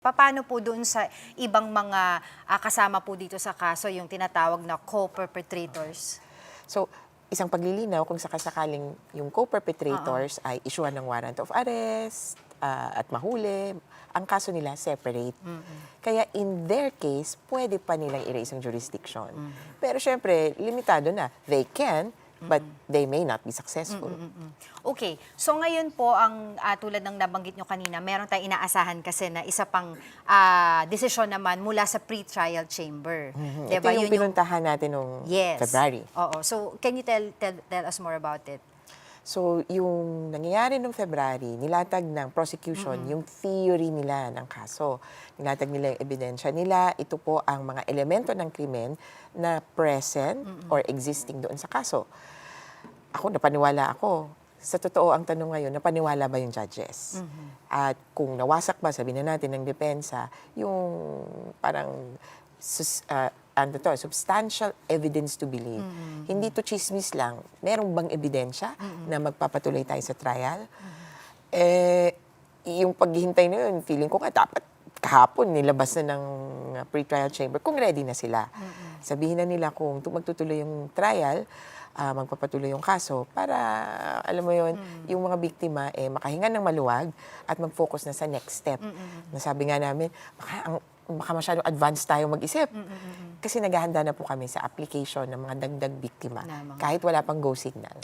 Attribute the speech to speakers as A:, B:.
A: Paano po doon sa ibang mga kasama po dito sa kaso, yung tinatawag na co-perpetrators?
B: So, isang paglilinaw kung sakasakaling yung co-perpetrators ay isyuhan ng warrant of arrest at mahuli, ang kaso nila separate. Kaya in their case, pwede pa nilang i-raise ang jurisdiction. Pero syempre, limitado na. They can, but they may not be successful.
A: Okay. So ngayon po, ang tulad ng nabanggit nyo kanina, meron tayong inaasahan kasi na isa pang desisyon naman mula sa pre-trial chamber.
B: Ito yung pinuntahan natin noong February.
A: Oo. So can you tell us more about it?
B: So, yung nangyayari noong February, nilatag ng prosecution yung theory nila ng kaso. Nilatag nila yung ebidensya nila. Ito po ang mga elemento ng krimen na present or existing doon sa kaso. Ako, napaniwala ako. Sa totoo, ang tanong ngayon, napaniwala ba yung judges? At kung nawasak ba, sabihin na natin ng depensa, yung parang substantial evidence to believe. Hindi to chismis lang. Merong bang ebidensya na magpapatuloy tayo sa trial? Yung paghihintay na yun, feeling ko nga dapat kahapon nilabas na ng pre-trial chamber kung ready na sila. Sabihin na nila kung magtutuloy yung trial, magpapatuloy yung kaso para, alam mo yun, yung mga biktima makahinga ng maluwag at mag-focus na sa next step. Nasabi nga namin, baka masyadong advanced tayo mag-isip. Kasi naghahanda na po kami sa application ng mga dagdag biktima kahit wala pang go signal.